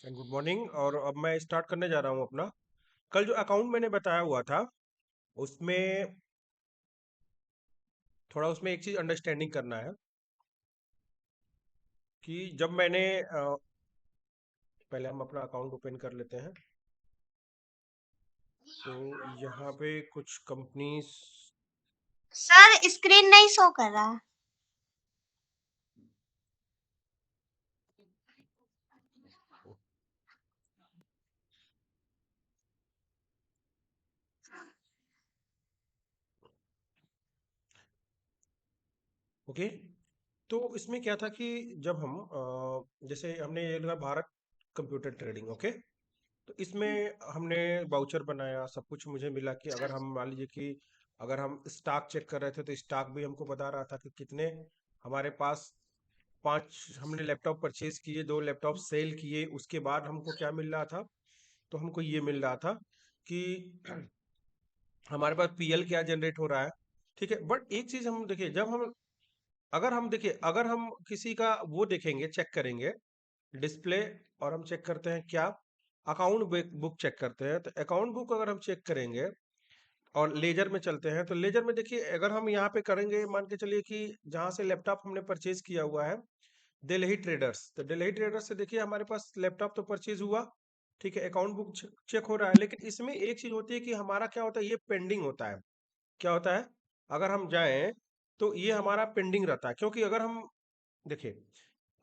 And good morning. और अब मैं स्टार्ट करने जा रहा हूँ अपना। कल जो अकाउंट मैंने बताया हुआ था उसमें थोड़ा उसमें एक चीज़ अंडरस्टैंडिंग करना है कि जब मैंने पहले हम अपना अकाउंट ओपन कर लेते हैं। तो यहाँ पे कुछ कंपनीज। सर स्क्रीन नहीं शो कर रहा। ओके। तो इसमें क्या था कि जब हम जैसे हमने ये लगा भारत कंप्यूटर ट्रेडिंग। ओके। तो इसमें हमने बाउचर बनाया, सब कुछ मुझे मिला कि अगर हम मान लीजिए कि अगर हम स्टॉक चेक कर रहे थे तो स्टॉक भी हमको बता रहा था कि कितने हमारे पास। पांच हमने लैपटॉप परचेज किए, दो लैपटॉप सेल किए, उसके बाद हमको क्या मिल रहा था। तो हमको ये मिल रहा था कि हमारे पास पीएल क्या जनरेट हो रहा है। ठीक है, बट एक चीज हम देखिए, जब हम अगर हम देखिए अगर हम किसी का वो देखेंगे, चेक करेंगे डिस्प्ले, और हम चेक करते हैं क्या, अकाउंट बुक चेक करते हैं। तो अकाउंट बुक अगर हम चेक करेंगे और लेजर में चलते हैं, तो लेजर में देखिए अगर हम यहाँ पे करेंगे, मान के चलिए कि जहाँ से लैपटॉप हमने परचेज किया हुआ है दिल्ली ट्रेडर्स, तो दिल्ली ट्रेडर्स से देखिए हमारे पास लैपटॉप तो परचेज हुआ। ठीक है, अकाउंट बुक चेक हो रहा है, लेकिन इसमें एक चीज होती है कि हमारा क्या होता है, ये पेंडिंग होता है। क्या होता है, अगर हम जाएं तो ये हमारा पेंडिंग रहता है, क्योंकि अगर हम देखिए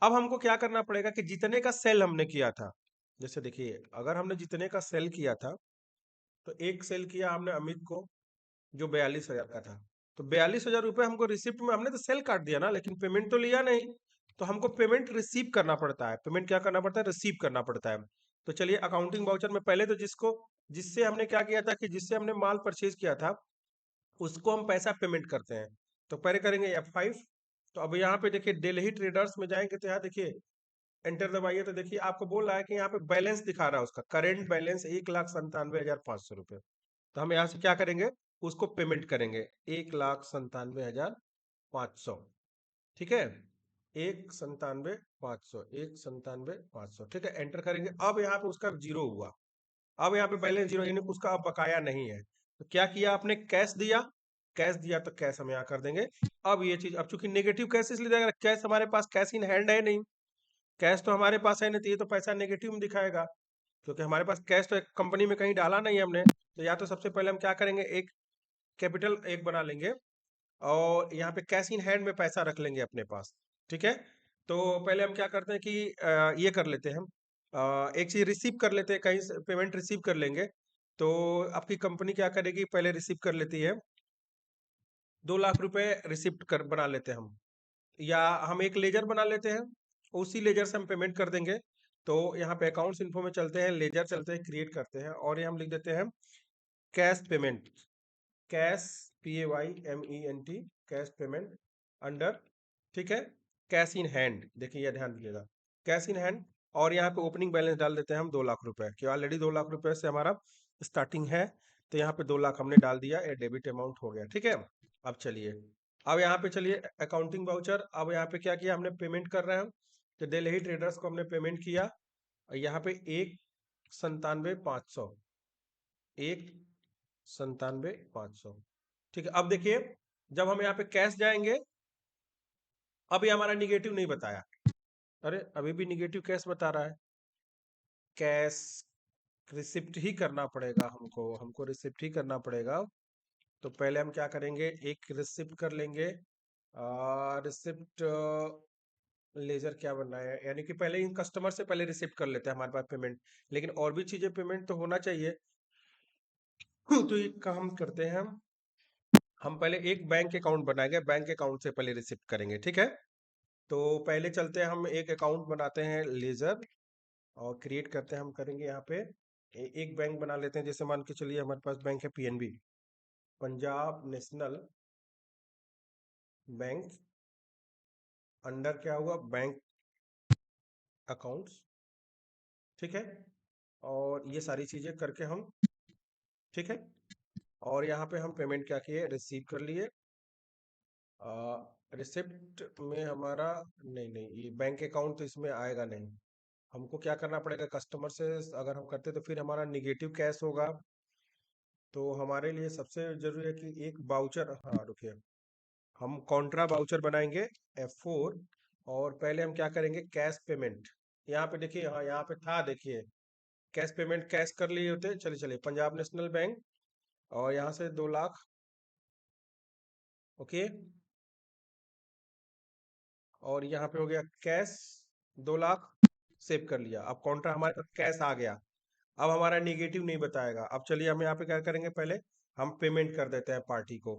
अब हमको क्या करना पड़ेगा कि जितने का सेल हमने किया था, जैसे देखिए अगर हमने जितने का सेल किया था, तो एक सेल किया हमने अमित को जो 42,000 का था। तो 42,000 रुपये हमको रिसिप्ट में, हमने तो सेल काट दिया ना, लेकिन पेमेंट तो लिया नहीं। तो हमको पेमेंट रिसीव करना पड़ता है। पेमेंट क्या करना पड़ता है, रिसीव करना पड़ता है। तो चलिए अकाउंटिंग वाउचर में पहले तो जिससे हमने क्या किया था कि जिससे हमने माल परचेज किया था उसको हम पैसा पेमेंट करते हैं। तो पहले करेंगे F5। तो अब यहाँ पे देखिए दिल्ली ट्रेडर्स में जाएंगे तो यहाँ देखिए एंटर दबाइए, तो देखिए आपको बोल रहा है कि यहाँ पे बैलेंस दिखा रहा है, उसका करेंट बैलेंस 1,97,500 रुपये। तो हम यहाँ से क्या करेंगे, उसको पेमेंट करेंगे 1,97,500। ठीक है, 1,97,500, 1,97,500। ठीक है, एंटर करेंगे। अब यहाँ पे उसका जीरो हुआ। अब यहाँ पे बैलेंस जीरो, यानी उसका अब बकाया नहीं है। तो क्या किया आपने, कैश दिया। कैश दिया तो कैश हम यहाँ कर देंगे। अब ये चीज, अब चूंकि नेगेटिव कैश इसलिए देगा, कैश हमारे पास कैश इन हैंड है नहीं। कैश तो हमारे पास है नहीं, तो ये तो पैसा नेगेटिव में दिखाएगा, क्योंकि हमारे पास कैश तो एक कंपनी में कहीं डाला नहीं हमने। तो या तो सबसे पहले हम क्या करेंगे, एक कैपिटल एक बना लेंगे और यहाँ पे कैश इन हैंड में पैसा रख लेंगे अपने पास। ठीक है, तो पहले हम क्या करते हैं कि ये कर लेते हैं हम, एक चीज रिसीव कर लेते हैं, कहीं से पेमेंट रिसीव कर लेंगे। तो आपकी कंपनी क्या करेगी, पहले रिसीव कर लेती है 2 लाख रुपए रिसिप्ट कर बना लेते हैं हम, या हम एक लेजर बना लेते हैं, उसी लेजर से हम पेमेंट कर देंगे। तो यहाँ पे अकाउंट्स इन्फो में चलते हैं, लेजर चलते हैं, क्रिएट करते हैं, और ये हम लिख देते हैं cash payment. Cash, PAYMENT, cash payment under. ठीक है, कैश इन हैंड, देखिए ये ध्यान दीजिएगा, कैश इन हैंड। और यहाँ पे ओपनिंग बैलेंस डाल देते हैं हम 2 लाख रुपए, कि ऑलरेडी 2 लाख रुपए से हमारा स्टार्टिंग है। तो यहाँ पे 2 लाख हमने डाल दिया, ये डेबिट अमाउंट हो गया। ठीक है, अब चलिए, अब यहाँ पे चलिए अकाउंटिंग वाउचर। अब यहाँ पे क्या किया हमने, पेमेंट कर रहे हैं। तो दिल्ली ट्रेडर्स को हमने पेमेंट किया, और यहाँ पे 1,97,500, 1,97,500। ठीक है, अब देखिए जब हम यहाँ पे कैश जाएंगे, अब ये हमारा निगेटिव नहीं बताया। अरे अभी भी निगेटिव कैश बता रहा है। कैश रिसिप्ट ही करना पड़ेगा हमको, रिसिप्ट ही करना पड़ेगा। तो पहले हम क्या करेंगे, एक रिसिप्ट कर लेंगे। रिसिप्ट लेजर क्या बनना है, यानी कि पहले इन कस्टमर से पहले रिसिप्ट कर लेते हैं, हमारे पास पेमेंट। लेकिन और भी चीजें पेमेंट तो होना चाहिए। तो एक काम करते हैं हम पहले एक बैंक अकाउंट बनाएंगे, बैंक अकाउंट से पहले रिसिप्ट करेंगे। ठीक है, तो पहले चलते हैं, हम एक अकाउंट बनाते हैं लेजर, और क्रिएट करते हैं, हम करेंगे यहाँ पे एक बैंक बना लेते हैं। जैसे मान के चलिए हमारे पास बैंक है PNB, Punjab national bank. Under क्या हुआ, बैंक अकाउंट्स। ठीक है, और ये सारी चीजें करके हम, ठीक है, और यहाँ पे हम पेमेंट क्या किए, रिसीव कर लिए। रिसिप्ट में हमारा, नहीं नहीं, ये बैंक अकाउंट तो इसमें आएगा नहीं। हमको क्या करना पड़ेगा, कस्टमर से अगर हम करते तो फिर हमारा निगेटिव कैश होगा। तो हमारे लिए सबसे जरूरी है कि एक बाउचर, हाँ रुकिए, हम कॉन्ट्रा बाउचर बनाएंगे F4। और पहले हम क्या करेंगे, कैश पेमेंट। यहाँ पे देखिए, हाँ यहाँ पे था, देखिए कैश पेमेंट कैश कर लिए होते। चलिए चलिए, पंजाब नेशनल बैंक, और यहाँ से 2 लाख। ओके, और यहाँ पे हो गया कैश 2 लाख, सेव कर लिया। अब कॉन्ट्रा हमारे पास कैश आ गया। अब हमारा निगेटिव नहीं बताएगा। अब चलिए हम यहाँ पे क्या करेंगे, पहले हम पेमेंट कर देते हैं पार्टी को।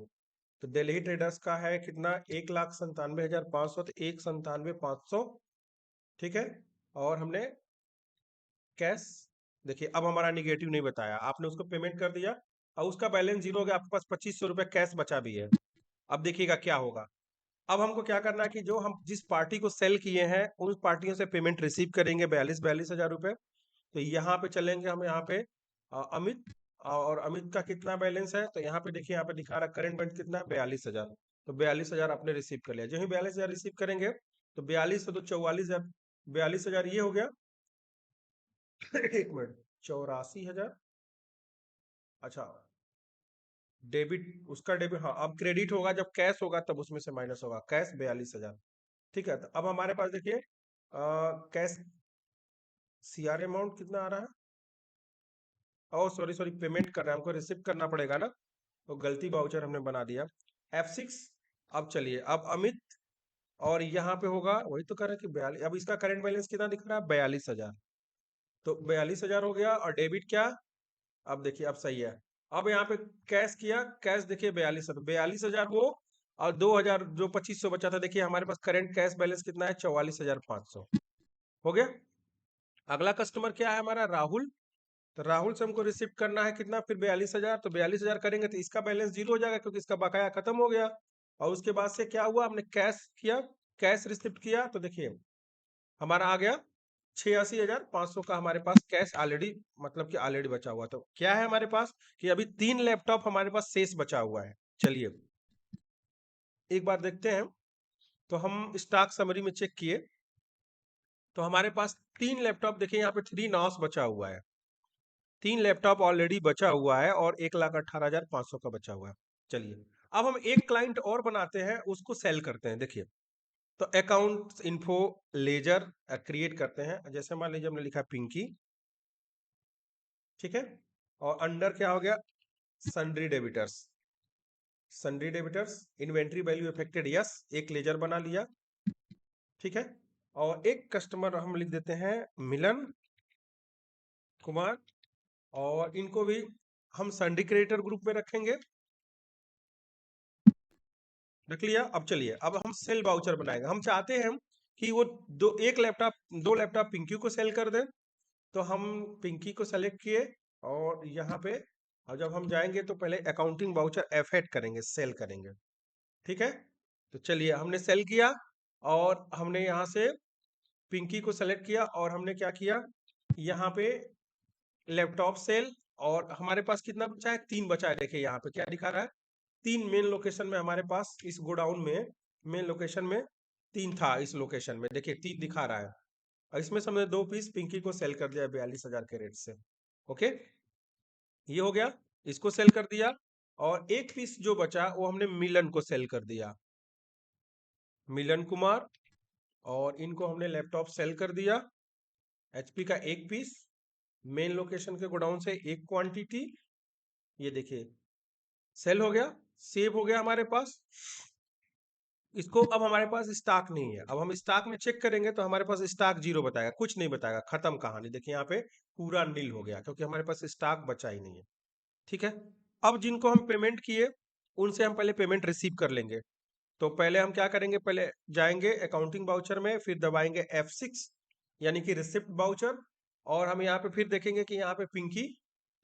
तो दिल्ली ट्रेडर्स का है कितना, 1,97,500, तो 1,97,500। ठीक है, और हमने कैश, देखिए अब हमारा निगेटिव नहीं बताया, आपने उसको पेमेंट कर दिया और उसका बैलेंस जीरो हो गया, आपके पास 2,500 रुपये कैश बचा भी है। अब देखिएगा क्या होगा। अब हमको क्या करना है कि जो हम जिस पार्टी को सेल किए हैं उन पार्टियों से पेमेंट रिसीव करेंगे, 42,000 रुपये। तो यहाँ पे चलेंगे हम, यहाँ पे अमित, और अमित का कितना बैलेंस है, तो यहाँ पे देखिए, यहाँ पे दिखा रहा है करंट बैलेंस कितना है, 42,000। तो 42,000 आपने रिसीव कर लिया। जो ही 42,000 रिसीव करेंगे, तो 42 से तो 44,000, 42,000 ये हो गया। एक मिनट, 84,000। अच्छा, डेबिट, उसका डेबिट, हाँ अब क्रेडिट होगा जब कैश होगा, तब उसमें से माइनस होगा। कैश 42,000। ठीक है, तो अब हमारे पास देखिए कैश सीआर अमाउंट कितना आ रहा है। ओ सॉरी सॉरी, पेमेंट कर रहे हैं, हमको रिसीव करना पड़ेगा ना, तो गलती बाउचर हमने बना दिया। F6। अब चलिए, अब अमित, और यहाँ पे होगा वही तो कर रहे हैं कि 42। अब इसका करंट बैलेंस कितना दिख रहा है, 42,000। तो 42,000 हो गया, और डेबिट क्या, अब देखिए अब सही है। अब यहाँ पे कैश किया, कैश देखिए 42,000, 42,000 वो, और 2,000 जो 2,500 बचा था, देखिए हमारे पास करंट कैश बैलेंस कितना है, 44,500 हो गया। अगला कस्टमर क्या है हमारा, राहुल। तो राहुल से हमको रिसीव करना है कितना, फिर 42,000। तो 42,000 करेंगे तो इसका बैलेंस जीरो हो जाएगा, क्योंकि इसका बकाया खत्म हो गया। और उसके बाद से क्या हुआ, हमने कैश किया, कैश रिसीव किया, तो देखिए हमारा आ गया 86,500 का हमारे पास कैश ऑलरेडी, मतलब कि ऑलरेडी बचा हुआ। तो क्या है हमारे पास कि अभी 3 लैपटॉप हमारे पास शेष बचा हुआ है। चलिए एक बार देखते हैं। तो हम स्टॉक समरी में चेक किए, तो हमारे पास 3 लैपटॉप, देखिए यहाँ पे 3 नॉस बचा हुआ है। 3 लैपटॉप ऑलरेडी बचा हुआ है, और 1,18,500 का बचा हुआ है। चलिए अब हम एक क्लाइंट और बनाते हैं, उसको सेल करते हैं। देखिए, तो अकाउंट इन्फो लेजर क्रिएट करते हैं। जैसे मान लीजिए हमने लिखा पिंकी, ठीक है, और अंडर क्या हो गया, sundry debtors. Sundry debtors, inventory value affected, yes, एक लेजर बना लिया। ठीक है, और एक कस्टमर हम लिख देते हैं मिलन कुमार, और इनको भी हम सन्ड्री क्रेडिटर ग्रुप में रखेंगे। रख लिया। अब चलिए, अब हम सेल वाउचर बनाएंगे। हम चाहते हैं कि वो दो लैपटॉप पिंकी को सेल कर दें। तो हम पिंकी को सेलेक्ट किए, और यहाँ पे, और जब हम जाएंगे तो पहले अकाउंटिंग वाउचर F8 करेंगे, सेल करेंगे। ठीक है, तो चलिए हमने सेल किया, और हमने यहाँ से पिंकी को सेलेक्ट किया, और हमने क्या किया, यहाँ पे लैपटॉप सेल। और हमारे पास कितना बचा है, 3 बचा है। देखिए यहाँ पे क्या दिखा रहा है, 3 मेन लोकेशन में हमारे पास, इस गोडाउन में मेन लोकेशन में 3 था। इस लोकेशन में देखिए 3 दिखा रहा है, और इसमें से हमने 2 पीस पिंकी को सेल कर दिया 42,000 के रेट से। ओके, ये हो गया, इसको सेल कर दिया। और एक पीस जो बचा वो हमने मिलन को सेल कर दिया, मिलन कुमार, और इनको हमने लैपटॉप सेल कर दिया। HP का एक पीस, मेन लोकेशन के गोडाउन से एक क्वांटिटी, ये देखिए सेल हो गया, सेव हो गया हमारे पास। इसको अब हमारे पास स्टॉक नहीं है। अब हम स्टॉक में चेक करेंगे तो हमारे पास स्टॉक जीरो बताएगा, कुछ नहीं बताएगा, खत्म कहानी। देखिए यहाँ पे पूरा नील हो गया, क्योंकि हमारे पास स्टॉक बचा ही नहीं है। ठीक है, अब जिनको हम पेमेंट किए उनसे हम पहले पेमेंट रिसीव कर लेंगे। तो पहले हम क्या करेंगे, पहले जाएंगे अकाउंटिंग वाउचर में, फिर दबाएंगे F6, यानी कि रिसिप्ट वाउचर। और हम यहाँ पे फिर देखेंगे कि यहाँ पे पिंकी,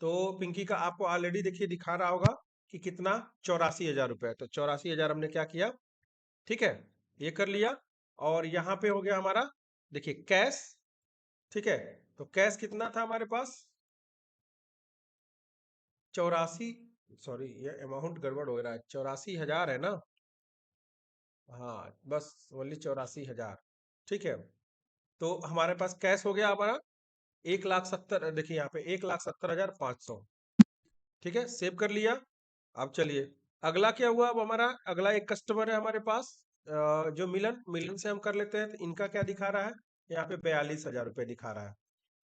तो पिंकी का आपको ऑलरेडी देखिए दिखा रहा होगा कि कितना, 84,000 रुपये। तो 84,000 हमने क्या किया, ठीक है, ये कर लिया। और यहाँ पे हो गया हमारा, देखिए कैश। ठीक है, तो कैश कितना था हमारे पास, 84, सॉरी ये अमाउंट गड़बड़ हो रहा है, 84,000 है ना। हाँ बस ओनली 84,000। ठीक है, तो हमारे पास कैश हो गया हमारा 1,70,000, देखिए यहाँ पे 1,70,500। ठीक है, सेव कर लिया। अब चलिए अगला क्या हुआ, अब हमारा अगला एक कस्टमर है हमारे पास, जो मिलन मिलन से हम कर लेते हैं। तो इनका क्या दिखा रहा है, यहाँ पे 42,000 रुपये दिखा रहा है।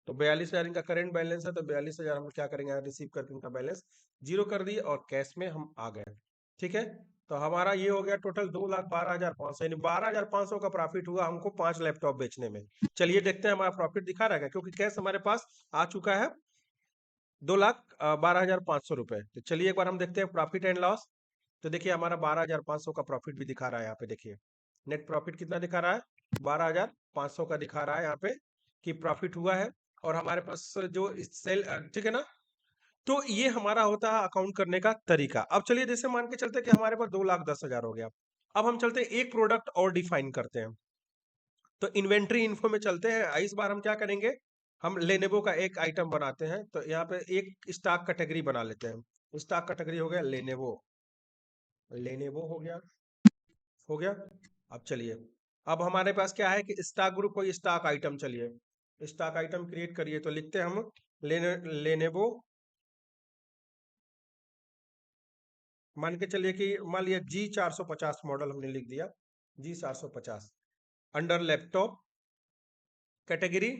तो 42,000 इनका करेंट बैलेंस है, तो 42,000 हम क्या करेंगे, रिसीव करके इनका बैलेंस जीरो कर दिए और कैश में हम आ गए। ठीक है, तो हमारा ये हो गया टोटल 2,12,500, यानी 12,500 का प्रॉफिट हुआ हमको 5 लैपटॉप बेचने में। चलिए देखते हैं हमारा प्रॉफिट दिखा रहा है क्या, क्योंकि कैश हमारे पास आ चुका है 2,12,500 रुपए। तो चलिए एक बार हम देखते हैं प्रॉफिट एंड लॉस। तो देखिए हमारा 12,500 का प्रॉफिट भी दिखा रहा है यहाँ पे। देखिए नेट प्रॉफिट कितना दिखा रहा है, 12,500 का दिखा रहा है यहाँ पे कि प्रॉफिट हुआ है। और हमारे पास जो सेल, ठीक है ना। तो ये हमारा होता है अकाउंट करने का तरीका। अब चलिए जैसे मान के चलते हैं कि हमारे पास 2,10,000 हो गया। अब हम चलते हैं एक प्रोडक्ट और डिफाइन करते हैं। तो इन्वेंट्री इन्फो में चलते हैं। इस बार हम क्या करेंगे, हम लेनेवो का एक आइटम बनाते हैं। तो यहाँ पे एक स्टॉक कैटेगरी बना लेते हैं। स्टॉक कैटेगरी हो गया लेनेवो, लेनेवो हो गया। अब चलिए, अब हमारे पास क्या है कि स्टॉक ग्रुप कोई स्टॉक आइटम, चलिए स्टॉक आइटम क्रिएट करिए। तो लिखते हैं हम लेनेवो, मान के चलिए कि मान लिया G450 मॉडल हमने लिख दिया, G450। Under laptop category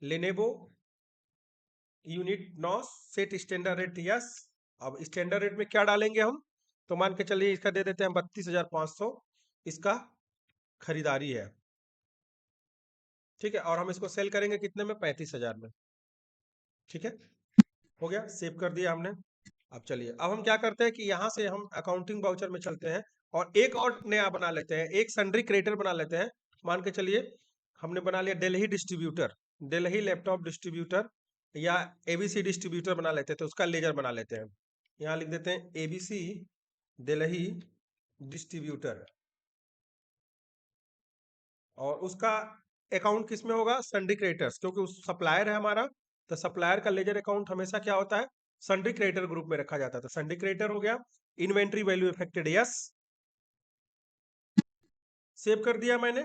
Lenovo unit nos, set standard rate yes. अब स्टैंडर्ड रेट में क्या डालेंगे हम, तो मान के चलिए इसका दे देते हैं 32,500, इसका खरीदारी है। ठीक है, और हम इसको सेल करेंगे कितने में, 35,000 में। ठीक है, हो गया, सेव कर दिया हमने। अब चलिए, अब हम क्या करते हैं कि यहाँ से हम अकाउंटिंग वाउचर में चलते हैं और एक और नया बना लेते हैं, एक सन्ड्री क्रेडिटर बना लेते हैं। मान के चलिए हमने बना लिया Delhi distributor, Delhi laptop distributor या एबीसी डिस्ट्रीब्यूटर बना लेते हैं। तो उसका लेजर बना लेते हैं, यहाँ लिख देते हैं एबीसी दिल्ली डिस्ट्रीब्यूटर। और उसका अकाउंट किस में होगा, सन्ड्री क्रेडिटर्स, क्योंकि उस सप्लायर है हमारा। तो सप्लायर का लेजर अकाउंट हमेशा क्या होता है, सन्ड्री क्रेडिटर ग्रुप में रखा जाता है। तो सन्ड्री क्रेडिटर हो गया। Inventory value affected yes, save कर दिया मैंने।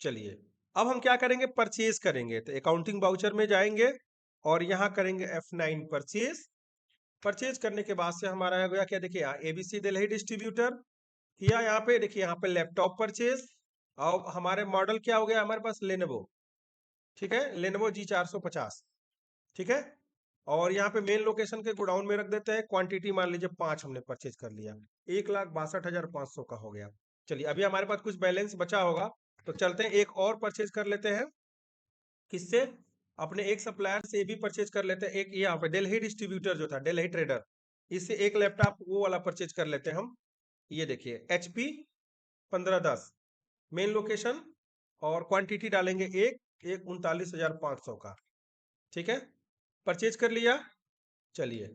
चलिए अब हम क्या करेंगे, परचेज करेंगे। तो अकाउंटिंग वाउचर में जाएंगे और यहाँ करेंगे F9 परचेज। परचेज करने के बाद से हमारा हो गया क्या, देखिए यहाँ एबीसी दिल्ली डिस्ट्रीब्यूटर किया। यहाँ पे देखिए, यहाँ पे लैपटॉप परचेज। और हमारे मॉडल क्या हो गया हमारे पास, लेनोवो। ठीक है, लेनोवो G450। ठीक है, और यहाँ पे मेन लोकेशन के गोडाउन में रख देते हैं। क्वांटिटी मान लीजिए 5 हमने परचेज कर लिया, 1,62,500 का हो गया। चलिए अभी हमारे पास कुछ बैलेंस बचा होगा, तो चलते हैं एक और परचेज कर लेते हैं। किससे, अपने एक सप्लायर से भी परचेज कर लेते हैं। एक यहाँ पे दिल्ली डिस्ट्रीब्यूटर जो था, दिल्ली ट्रेडर, इससे एक लैपटॉप वो वाला परचेज कर लेते हैं हम। ये देखिए HP 1510 मेन लोकेशन, और क्वांटिटी डालेंगे एक एक 39,500 का। ठीक है, परचेज कर लिया। चलिए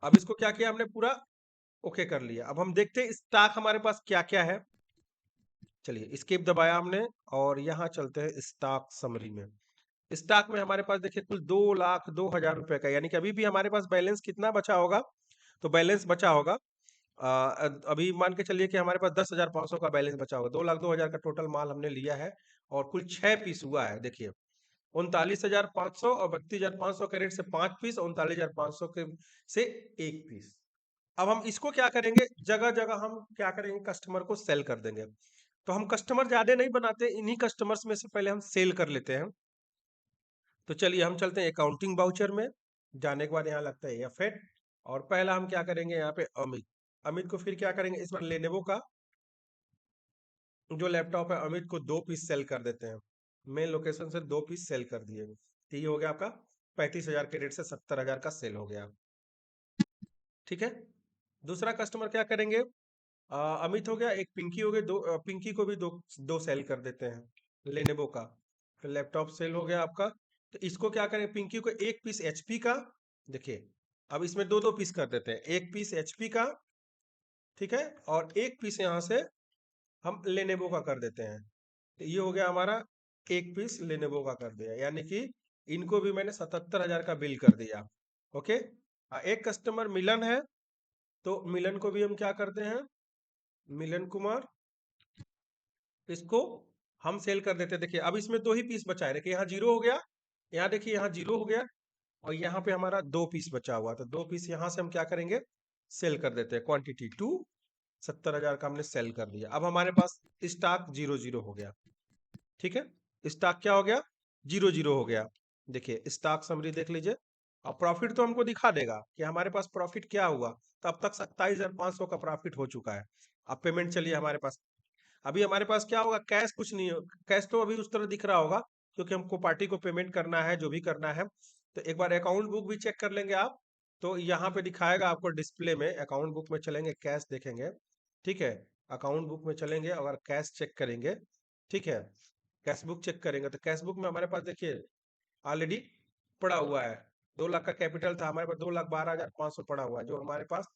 अब इसको क्या किया हमने, पूरा ओके कर लिया। अब हम देखते हैं स्टॉक हमारे पास क्या क्या है। चलिए स्केप दबाया हमने और यहाँ चलते हैं स्टॉक समरी में। स्टॉक में हमारे पास देखिए कुल 2,02,000 रुपए का, यानी कि अभी भी हमारे पास बैलेंस कितना बचा होगा, तो बैलेंस बचा होगा अभी मान के चलिए कि हमारे पास 10,500 का बैलेंस बचा होगा। 2,02,000 का टोटल माल हमने लिया है और कुल 6 पीस हुआ है। देखिए 39,500 और 32,500 के रेट से 5 पीस, 39,500 के से 1 पीस। अब हम इसको क्या करेंगे, जगह जगह हम क्या करेंगे, कस्टमर को सेल कर देंगे। तो हम कस्टमर ज्यादा नहीं बनाते, इन्हीं कस्टमर्स में से पहले हम सेल कर लेते हैं। तो चलिए हम चलते हैं अकाउंटिंग वाउचर में। जाने के बाद यहाँ लगता है F8, और पहला हम क्या करेंगे यहाँ पे अमित। अमित को फिर क्या करेंगे, इस बार लेनेवो का जो लैपटॉप है अमित को 2 पीस सेल कर देते हैं। मेन लोकेशन से 2 पीस सेल कर दिए। तो ये हो गया आपका 35,000 के रेट से 70,000 का सेल हो गया। ठीक है, दूसरा कस्टमर क्या करेंगे, अमित हो गया, एक पिंकी हो गई, पिंकी को भी दो दो सेल कर देते हैं लेनेवो का। तो लैपटॉप सेल हो गया आपका। तो इसको क्या करें, पिंकी को 1 पीस HP का, देखिए अब इसमें दो दो पीस कर देते हैं, 1 पीस HP का। ठीक है, और 1 पीस यहाँ से हम लेनेवो का कर देते हैं। तो ये हो गया हमारा 1 पीस लेनेवो का कर दिया, यानी कि इनको भी मैंने 77,000 का बिल कर दिया। ओके, एक कस्टमर मिलन है, तो मिलन को भी हम क्या करते हैं, मिलन कुमार, इसको हम सेल कर देते। देखिए अब इसमें दो ही पीस बचा है, देखिए यहाँ जीरो हो गया, यहाँ देखिए यहाँ जीरो हो गया, और यहाँ पे हमारा दो पीस बचा हुआ, तो दो पीस यहाँ से हम क्या करेंगे, सेल कर देते हैं। क्वांटिटी टू 70,000 का हमने सेल कर दिया। अब हमारे पास स्टॉक जीरो जीरो हो गया, ठीक है, स्टॉक क्या हो गया, जीरो जीरो हो गया। देखिए स्टॉक समरी देख लीजिए, अब प्रॉफिट तो हमको दिखा देगा कि हमारे पास प्रॉफिट क्या हुआ। तो अब तक 27,500 का प्रॉफिट हो चुका है। अब पेमेंट चलिए हमारे पास, अभी हमारे पास क्या होगा, कैश कुछ नहीं हो, कैश तो अभी उस तरह दिख रहा होगा क्योंकि हमको पार्टी को पेमेंट करना है, जो भी करना है। तो एक बार अकाउंट बुक भी चेक कर लेंगे आप, तो यहाँ पे दिखाएगा आपको डिस्प्ले में। अकाउंट बुक में चलेंगे, कैश देखेंगे, ठीक है, अकाउंट बुक में चलेंगे अगर कैश चेक करेंगे, ठीक है, कैश बुक चेक करेंगे तो कैश बुक में हमारे पास देखिए ऑलरेडी पड़ा हुआ है। 2 लाख का कैपिटल था हमारे पास, 2,12,500 पड़ा हुआ है जो हमारे पास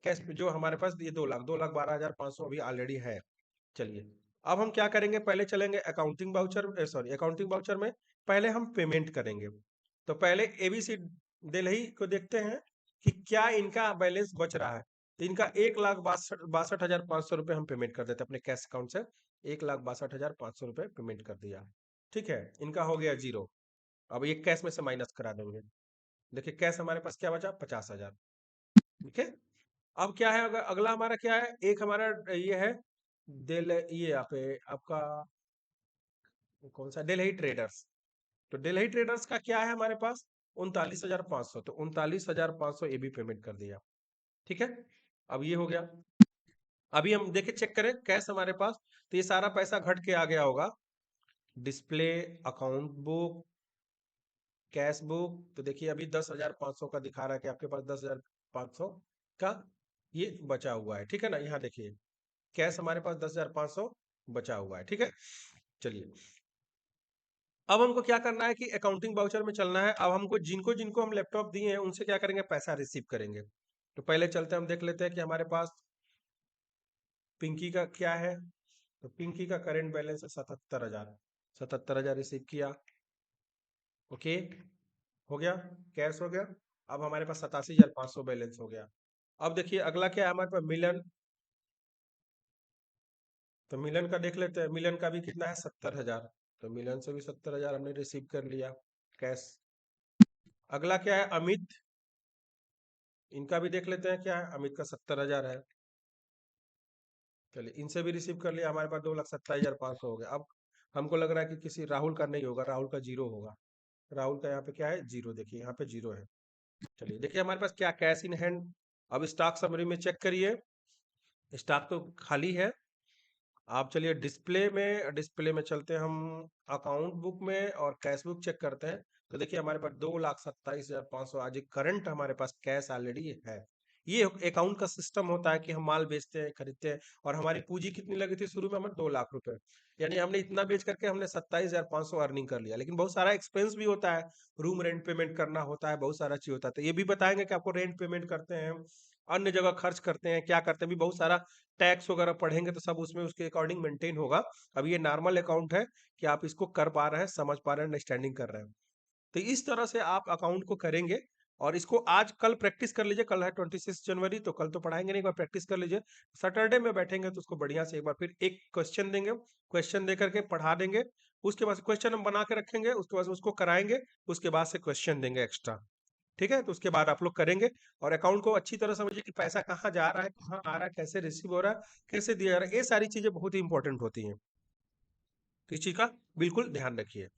कैश, जो हमारे पास ये 2 लाख, 2,12,500 अभी ऑलरेडी है। चलिए अब हम क्या करेंगे, पहले चलेंगे accounting voucher, sorry accounting voucher में पहले हम पेमेंट करेंगे। तो पहले एबीसी दिल्ली को देखते हैं कि क्या इनका बैलेंस बच रहा है। तो इनका 1,62,500 रुपये हम पेमेंट कर देते हैं अपने कैश अकाउंट से। 1,62,500 रुपये पेमेंट कर दिया, ठीक है, इनका हो गया जीरो। अब ये कैश में से माइनस करा देंगे। देखिए कैश हमारे पास क्या बचा, 50,000, ठीक है। अब क्या है, अगर अगला हमारा क्या है, एक हमारा ये है डेल, ये यहाँ पे आपका कौन सा, डेल्ही ट्रेडर्स। तो डेल्ही ट्रेडर्स का क्या है हमारे पास, 39,500, तो 39,500 ये भी पेमेंट कर दिया, ठीक है। अब ये हो गया। अभी हम देखे चेक करें कैश हमारे पास, तो ये सारा पैसा घट के आ गया होगा, display, account book, cash book. तो देखिए अभी 10,500 का दिखा रहा है कि आपके पास 10,500 का ये बचा हुआ है, ठीक है ना। यहाँ देखिए कैश हमारे पास 10,500 बचा हुआ है, ठीक है। चलिए अब हमको क्या करना है कि अकाउंटिंग वाउचर में चलना है। अब हमको जिनको जिनको हम लैपटॉप दिए हैं उनसे क्या करेंगे, पैसा रिसीव करेंगे। तो पहले चलते हैं, हम देख लेते हैं कि हमारे पास पिंकी का क्या है। तो पिंकी का करेंट बैलेंस है 77,000, 77,000 रिसीव किया, ओके, हो गया, कैश हो गया। अब हमारे पास 87,500 बैलेंस हो गया। अब देखिए अगला क्या है हमारे पास, मिलन। तो मिलन का देख लेते हैं, मिलन का भी कितना है, 70,000। तो मिलन से भी 70,000 हमने रिसीव कर लिया कैश। अगला क्या है, अमित, इनका भी देख लेते हैं क्या है, अमित का 70,000 है। चलिए इनसे भी रिसीव कर लिया, हमारे पास 2,27,500 हो गया। अब हमको लग रहा है कि किसी राहुल का नहीं होगा, राहुल का जीरो होगा। राहुल का यहाँ पे क्या है, जीरो, देखिए यहाँ पे जीरो है। चलिए देखिए हमारे पास क्या कैश इन हैंड। अब स्टॉक समरी में चेक करिए, स्टॉक तो खाली है। आप चलिए डिस्प्ले में चलते हैं हम, अकाउंट बुक में और कैश बुक चेक करते हैं। तो देखिए हमारे पास 2,27,500 आज करंट हमारे पास कैश ऑलरेडी है। ये अकाउंट का सिस्टम होता है कि हम माल बेचते हैं, खरीदते हैं, और हमारी पूंजी कितनी लगी थी शुरू में, हमें 2 लाख रुपए, यानी हमने इतना बेच करके हमने 27,500 अर्निंग कर लिया। लेकिन बहुत सारा एक्सपेंस भी होता है, रूम रेंट पेमेंट करना होता है, बहुत सारा चीज होता है। तो ये भी बताएंगे कि आपको रेंट पेमेंट करते हैं, अन्य जगह खर्च करते हैं, क्या करते हैं, भी बहुत सारा टैक्स वगैरह पढ़ेंगे तो सब उसमें उसके अकॉर्डिंग मेंटेन होगा। अब ये नॉर्मल अकाउंट है कि आप इसको कर पा रहे हैं, समझ पा रहे हैं, अंडरस्टैंडिंग कर रहे हैं। तो इस तरह से आप अकाउंट को करेंगे, और इसको आज कल प्रैक्टिस कर लीजिए। कल है 26 जनवरी, तो कल तो पढ़ाएंगे नहीं, एक बार प्रैक्टिस कर लीजिए। सैटरडे में बैठेंगे तो उसको बढ़िया से एक बार फिर एक क्वेश्चन देंगे, क्वेश्चन दे करके पढ़ा देंगे। उसके बाद क्वेश्चन हम बना के रखेंगे, उसके बाद उसको कराएंगे, उसके बाद से क्वेश्चन देंगे एक्स्ट्रा, ठीक है। तो उसके बाद आप लोग करेंगे, और अकाउंट को अच्छी तरह समझिए कि पैसा कहाँ जा रहा है, कहाँ आ रहा है, कैसे रिसीव हो रहा है, कैसे दिया जा रहा है। ये सारी चीजें बहुत ही इंपॉर्टेंट होती हैं, तो इस चीज का बिल्कुल ध्यान रखिए।